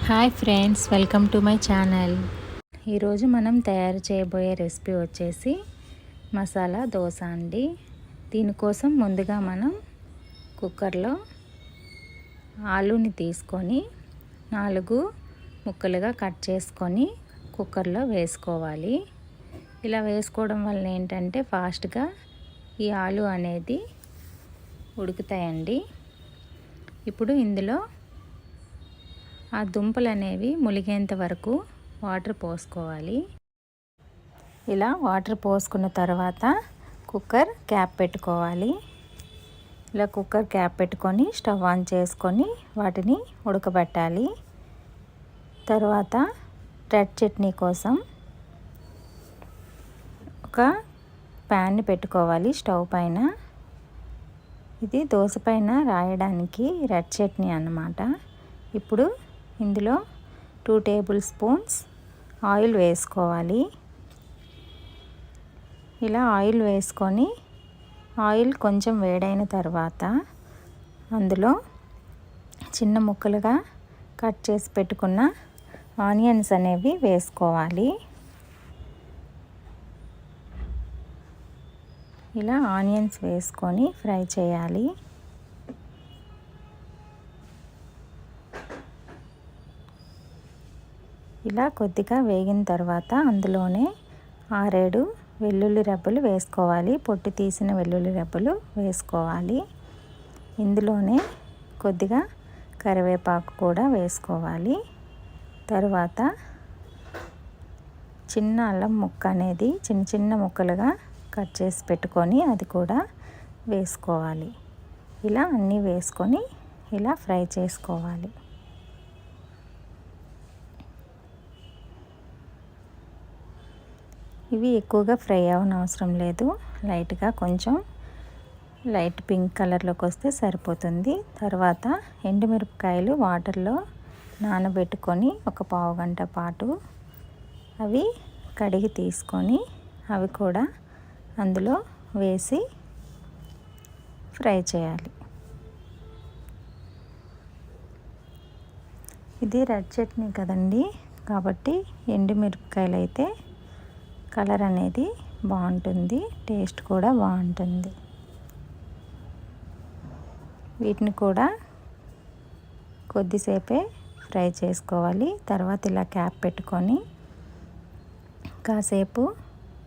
Hi friends, welcome to my channel. ఈరోజు మనం తయారు చేయబోయే రెసిపీ వచ్చేసి మసాలా దోశ అండి. దీనికోసం ముందుగా మనం కుక్కర్లో ఆలూని తీసుకొని 4 ముక్కలుగా కట్ చేసుకొని కుక్కర్లో వేసుకోవాలి. ఇలా వేసుకోవడం వల్ల ఏంటంటే ఫాస్ట్గా ఈ ఆలు అనేది ఉడుకుతాయండి. ఇప్పుడు ఇందులో ఆ దుంపలు అనేవి ములిగేంత వరకు వాటర్ పోసుకోవాలి. ఇలా వాటర్ పోసుకున్న తర్వాత కుక్కర్ క్యాప్ పెట్టుకోవాలి. ఇలా కుక్కర్ క్యాప్ పెట్టుకొని స్టవ్ ఆన్ చేసుకొని వాటిని ఉడకబెట్టాలి. తర్వాత రెడ్ చట్నీ కోసం ఒక ప్యాన్ని పెట్టుకోవాలి స్టవ్ పైన. ఇది దోశ పైన రాయడానికి రెడ్ చట్నీ అన్నమాట. ఇప్పుడు ఇందులో 2 టేబుల్ స్పూన్స్ ఆయిల్ వేసుకోవాలి. ఇలా ఆయిల్ వేసుకొని ఆయిల్ కొంచెం వేడైన తర్వాత అందులో చిన్న ముక్కలుగా కట్ చేసి పెట్టుకున్న ఆనియన్స్ అనేవి వేసుకోవాలి. ఇలా ఆనియన్స్ వేసుకొని ఫ్రై చేయాలి. ఇలా కొద్దిగా వేగిన తర్వాత అందులోనే 6-7 వెల్లుల్లి రెబ్బలు వేసుకోవాలి. పొట్టు తీసిన వెల్లుల్లి రెబ్బలు వేసుకోవాలి. ఇందులోనే కొద్దిగా కరివేపాకు కూడా వేసుకోవాలి. తర్వాత చిన్న అల్లం ముక్క అనేది చిన్న చిన్న ముక్కలుగా కట్ చేసి పెట్టుకొని అది కూడా వేసుకోవాలి. ఇలా అన్నీ వేసుకొని ఇలా ఫ్రై చేసుకోవాలి. ఇవి ఎక్కువగా ఫ్రై అవనవసరం లేదు. లైట్గా కొంచెం లైట్ పింక్ కలర్లోకి వస్తే సరిపోతుంది. తర్వాత ఎండుమిరపకాయలు వాటర్లో నానబెట్టుకొని ఒక పావు గంట పాటు అవి కడిగి తీసుకొని అవి కూడా అందులో వేసి ఫ్రై చేయాలి. ఇది రెడ్ చట్నీ కదండి, కాబట్టి ఎండుమిరపకాయలు అయితే కలర్ అనేది బాగుంటుంది, టేస్ట్ కూడా బాగుంటుంది. వీటిని కూడా కొద్దిసేపే ఫ్రై చేసుకోవాలి. తర్వాత ఇలా క్యాప్ పెట్టుకొని కాసేపు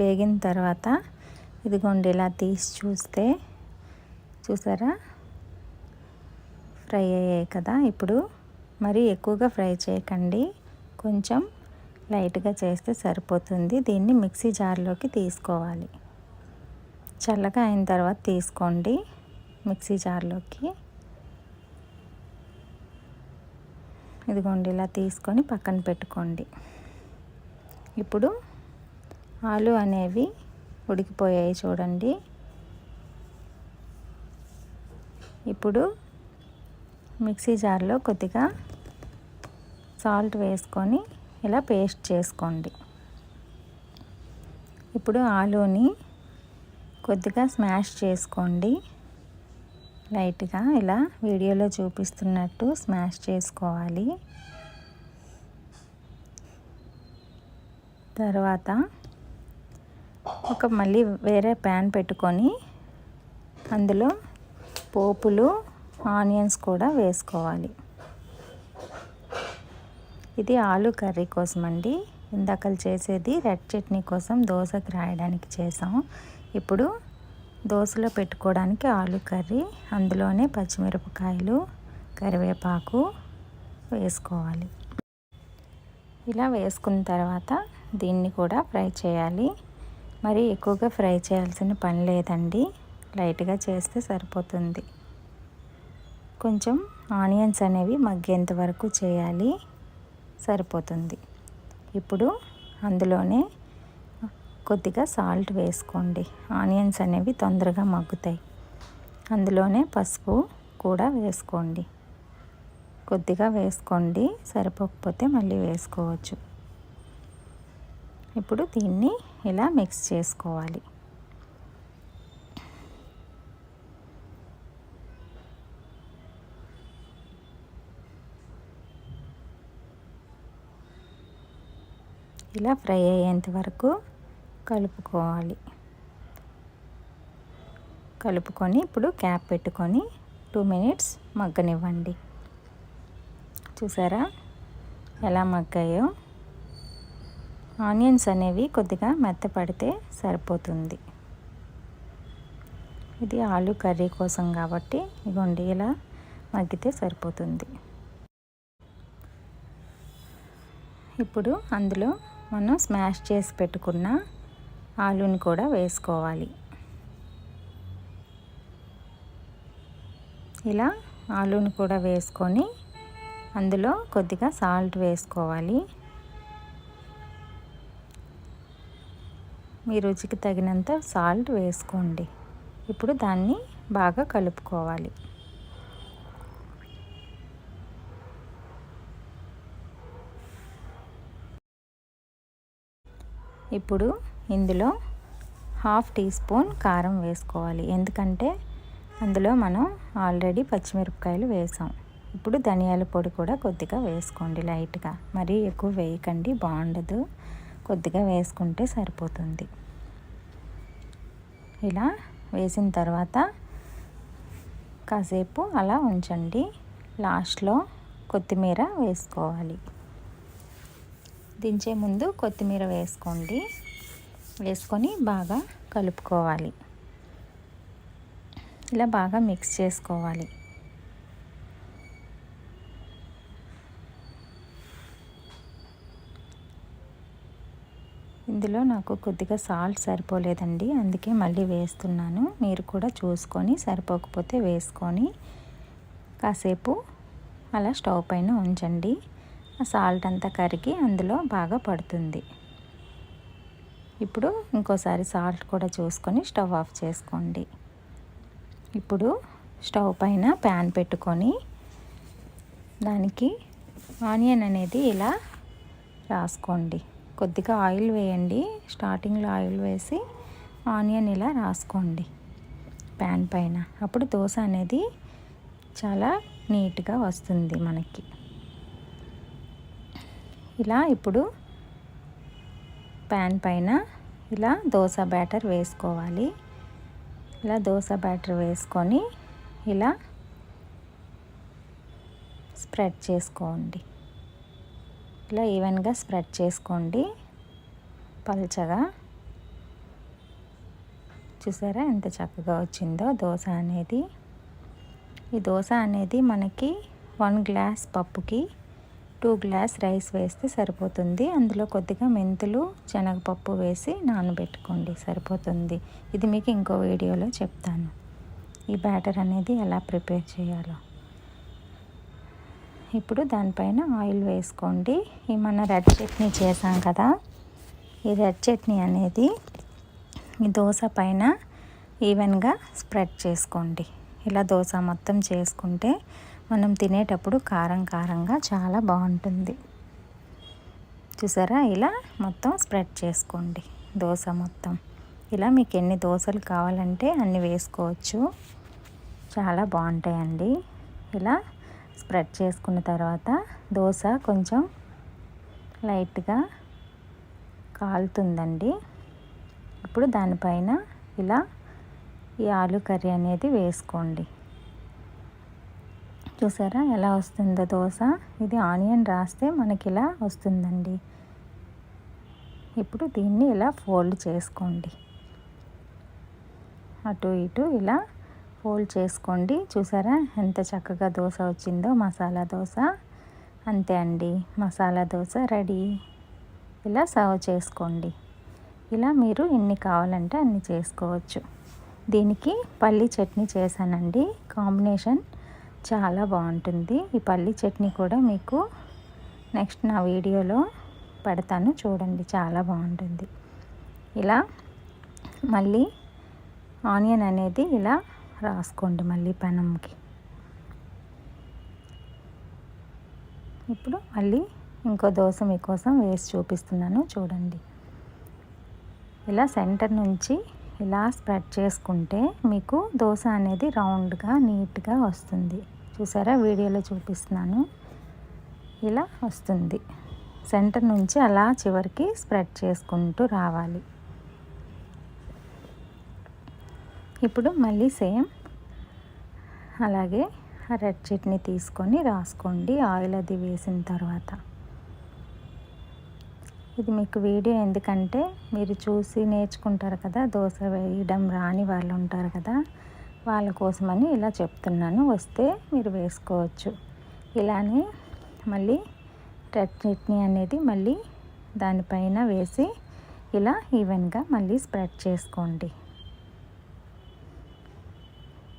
వేగిన తర్వాత ఇదిగోండి ఇలా తీసి చూస్తే చూసారా ఫ్రై అయ్యాయి కదా. ఇప్పుడు మరీ ఎక్కువగా ఫ్రై చేయకండి, కొంచెం లైట్గా చేస్తే సరిపోతుంది. దీన్ని మిక్సీ జార్లోకి తీసుకోవాలి. చల్లగా అయిన తర్వాత తీసుకోండి మిక్సీ జార్లోకి. ఇదిగోండి ఇలా తీసుకొని పక్కన పెట్టుకోండి. ఇప్పుడు ఆలు అనేవి ఉడికిపోయాయి చూడండి. ఇప్పుడు మిక్సీ జార్లో కొద్దిగా సాల్ట్ వేసుకొని ఇలా పేస్ట్ చేసుకోండి. ఇప్పుడు ఆలూని కొద్దిగా స్మాష్ చేసుకోండి. లైట్గా ఇలా వీడియోలో చూపిస్తున్నట్టు స్మాష్ చేసుకోవాలి. తర్వాత మళ్ళీ వేరే ప్యాన్ పెట్టుకొని అందులో పోపులు ఆనియన్స్ కూడా వేసుకోవాలి. ఇది ఆలు కర్రీ కోసం అండి. ఇందాకలు చేసేది రెడ్ చట్నీ కోసం దోశకి రాయడానికి చేసాం. ఇప్పుడు దోశలో పెట్టుకోవడానికి ఆలు కర్రీ, అందులోనే పచ్చిమిరపకాయలు కరివేపాకు వేసుకోవాలి. ఇలా వేసుకున్న తర్వాత దీన్ని కూడా ఫ్రై చేయాలి. మరి ఎక్కువగా ఫ్రై చేయాల్సిన పని లేదండి, లైట్గా చేస్తే సరిపోతుంది. కొంచెం ఆనియన్స్ అనేవి మగ్గేంత వరకు చేయాలి, సరిపోతుంది. ఇప్పుడు అందులోనే కొద్దిగా సాల్ట్ వేసుకోండి, ఆనియన్స్ అనేవి తొందరగా మగ్గుతాయి. అందులోనే పసుపు కూడా వేసుకోండి, కొద్దిగా వేసుకోండి, సరిపోకపోతే మళ్ళీ వేసుకోవచ్చు. ఇప్పుడు దీన్ని ఇలా మిక్స్ చేసుకోవాలి. ఇలా ఫ్రై అయ్యేంత వరకు కలుపుకోవాలి. కలుపుకొని ఇప్పుడు క్యాప్ పెట్టుకొని 2 మినిట్స్ మగ్గనివ్వండి. చూసారా ఎలా మగ్గాయో? ఆనియన్స్ అనేవి కొద్దిగా మెత్తపడితే సరిపోతుంది. ఇది ఆలు కర్రీ కోసం కాబట్టి ఇగోండి ఇలా మగ్గితే సరిపోతుంది. ఇప్పుడు అందులో మనం స్మాష్ చేసి పెట్టుకున్న ఆలుని కూడా వేసుకోవాలి. ఇలా ఆలుని కూడా వేసుకొని అందులో కొద్దిగా సాల్ట్ వేసుకోవాలి. మీ రుచికి తగినంత సాల్ట్ వేసుకోండి. ఇప్పుడు దాన్ని బాగా కలుపుకోవాలి. ఇప్పుడు ఇందులో 1/2 టీ స్పూన్ కారం వేసుకోవాలి. ఎందుకంటే అందులో మనం ఆల్రెడీ పచ్చిమిరపకాయలు వేసాం. ఇప్పుడు ధనియాల పొడి కూడా కొద్దిగా వేసుకోండి లైట్గా. మరీ ఎక్కువ వేయకండి, బాగుండదు. కొద్దిగా వేసుకుంటే సరిపోతుంది. ఇలా వేసిన తర్వాత కాసేపు అలా ఉంచండి. లాస్ట్లో కొత్తిమీర వేసుకోవాలి. దించే ముందు కొత్తిమీర వేసుకోండి. వేసుకొని బాగా కలుపుకోవాలి. ఇలా బాగా మిక్స్ చేసుకోవాలి. ఇందులో నాకు కొద్దిగా సాల్ట్ సరిపోలేదండి, అందుకే మళ్ళీ వేస్తున్నాను. మీరు కూడా చూసుకొని సరిపోకపోతే వేసుకొని కాసేపు అలా స్టవ్ పైన ఉంచండి. ఆ సాల్ట్ అంతా కరిగి అందులో బాగా పడుతుంది. ఇప్పుడు ఇంకోసారి సాల్ట్ కూడా చూసుకొని స్టవ్ ఆఫ్ చేసుకోండి. ఇప్పుడు స్టవ్ పైన ప్యాన్ పెట్టుకొని దానికి ఆనియన్ అనేది ఇలా రాసుకోండి. కొద్దిగా ఆయిల్ వేయండి. స్టార్టింగ్లో ఆయిల్ వేసి ఆనియన్ ఇలా రాసుకోండి ప్యాన్ పైన. అప్పుడు దోశ అనేది చాలా నీట్గా వస్తుంది మనకి. ఇలా ఇప్పుడు ప్యాన్ పైన ఇలా దోశ బ్యాటర్ వేసుకోవాలి. ఇలా దోశ బ్యాటర్ వేసుకొని ఇలా స్ప్రెడ్ చేసుకోండి. ఇలా ఈవెన్గా స్ప్రెడ్ చేసుకోండి పల్చగా. చూసారా ఎంత చక్కగా వచ్చిందో దోశ అనేది. ఈ దోశ అనేది మనకి 1 గ్లాస్ పప్పుకి 2 గ్లాస్ రైస్ వేస్తే సరిపోతుంది. అందులో కొద్దిగా మెంతులు, శనగపప్పు వేసి నానబెట్టుకోండి, సరిపోతుంది. ఇది మీకు ఇంకో వీడియోలో చెప్తాను ఈ బ్యాటర్ అనేది ఎలా ప్రిపేర్ చేయాలో. ఇప్పుడు దానిపైన ఆయిల్ వేసుకోండి. ఈ మన రెడ్ చట్నీ చేసాం కదా, ఈ రెడ్ చట్నీ అనేది ఈ దోశ పైన ఈవెన్గా స్ప్రెడ్ చేసుకోండి. ఇలా దోశ మొత్తం చేసుకుంటే మనం తినేటప్పుడు కారం కారంగా చాలా బాగుంటుంది. చూసారా ఇలా మొత్తం స్ప్రెడ్ చేసుకోండి దోశ మొత్తం. ఇలా మీకు ఎన్ని దోశలు కావాలంటే అన్ని వేసుకోవచ్చు, చాలా బాగుంటాయండి. ఇలా స్ప్రెడ్ చేసుకున్న తర్వాత దోశ కొంచెం లైట్గా కాలుతుందండి. ఇప్పుడు దానిపైన ఇలా ఈ ఆలు కర్రీ అనేది వేసుకోండి. చూసారా ఎలా వస్తుందో దోశ? ఇది ఆనియన్ రాస్తే మనకి ఇలా వస్తుందండి. ఇప్పుడు దీన్ని ఇలా ఫోల్డ్ చేసుకోండి. అటు ఇటు ఇలా ఫోల్డ్ చేసుకోండి. చూసారా ఎంత చక్కగా దోశ వచ్చిందో, మసాలా దోశ. అంతే అండి, మసాలా దోశ రెడీ. ఇలా సర్వ్ చేసుకోండి. ఇలా మీరు ఎన్ని కావాలంటే అన్ని చేసుకోవచ్చు. దీనికి పల్లీ చట్నీ చేశానండి, కాంబినేషన్ చాలా బాగుంటుంది. ఈ పల్లీ చట్నీ కూడా మీకు నెక్స్ట్ నా వీడియోలో పెడతాను, చూడండి, చాలా బాగుంటుంది. ఇలా మళ్ళీ ఆనియన్ అనేది ఇలా రాసుకోండి మళ్ళీ పెనంకి. ఇప్పుడు మళ్ళీ ఇంకో దోశ మీకోసం వేసి చూపిస్తున్నాను, చూడండి. ఇలా సెంటర్ నుంచి ఇలా స్ప్రెడ్ చేసుకుంటే మీకు దోశ అనేది రౌండ్గా నీట్గా వస్తుంది. చూసారా వీడియోలో చూపిస్తున్నాను, ఇలా వస్తుంది. సెంటర్ నుంచి అలా చివరికి స్ప్రెడ్ చేసుకుంటూ రావాలి. ఇప్పుడు మళ్ళీ సేమ్ అలాగే రెడ్ చట్నీ తీసుకొని రాసుకోండి ఆయిల్ అది వేసిన తర్వాత. ఇది మీకు వీడియో ఎందుకంటే మీరు చూసి నేర్చుకుంటారు కదా, దోశ వేయడం రాని వాళ్ళు ఉంటారు కదా, వాళ్ళ కోసమని ఇలా చెప్తున్నాను. వస్తే మీరు వేసుకోవచ్చు. ఇలానే మళ్ళీ రెడ్ చట్నీ అనేది మళ్ళీ దానిపైన వేసి ఇలా ఈవెన్గా మళ్ళీ స్ప్రెడ్ చేసుకోండి.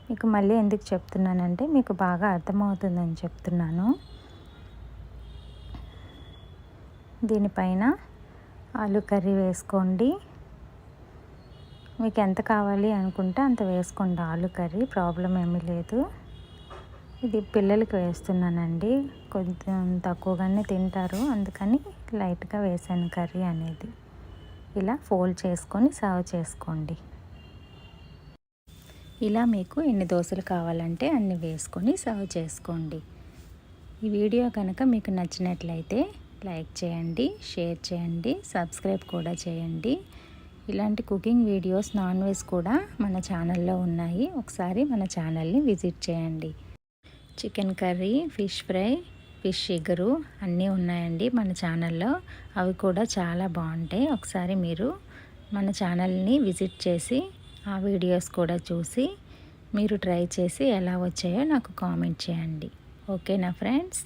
మీకు మళ్ళీ ఎందుకు చెప్తున్నానంటే మీకు బాగా అర్థమవుతుందని చెప్తున్నాను. దీనిపైన ఆలు కర్రీ వేసుకోండి. మీకు ఎంత కావాలి అనుకుంటే అంత వేసుకోండి ఆలు కర్రీ, ప్రాబ్లం ఏమీ లేదు. ఇది పిల్లలకి వేస్తున్నానండి, కొంచెం తక్కువగానే తింటారు, అందుకని లైట్గా వేసాను కర్రీ అనేది. ఇలా ఫోల్డ్ చేసుకొని సర్వ్ చేసుకోండి. ఇలా మీకు ఎన్ని దోశలు కావాలంటే అన్ని వేసుకొని సర్వ్ చేసుకోండి. ఈ వీడియో కనుక మీకు నచ్చినట్లయితే లైక్ చేయండి, షేర్ చేయండి, సబ్స్క్రైబ్ కూడా చేయండి. ఇలాంటి కుకింగ్ వీడియోస్, నాన్ వెజ్ కూడా మన ఛానల్లో ఉన్నాయి. ఒకసారి మన ఛానల్ని విజిట్ చేయండి. Chicken curry, fish fry, fish ఇగురు అన్నీ ఉన్నాయండి మన ఛానల్లో. అవి కూడా చాలా బాగుంటాయి. ఒకసారి మీరు మన ఛానల్ని విజిట్ చేసి ఆ వీడియోస్ కూడా చూసి మీరు ట్రై చేసి ఎలా వచ్చాయో నాకు కామెంట్ చేయండి. ఓకేనా ఫ్రెండ్స్?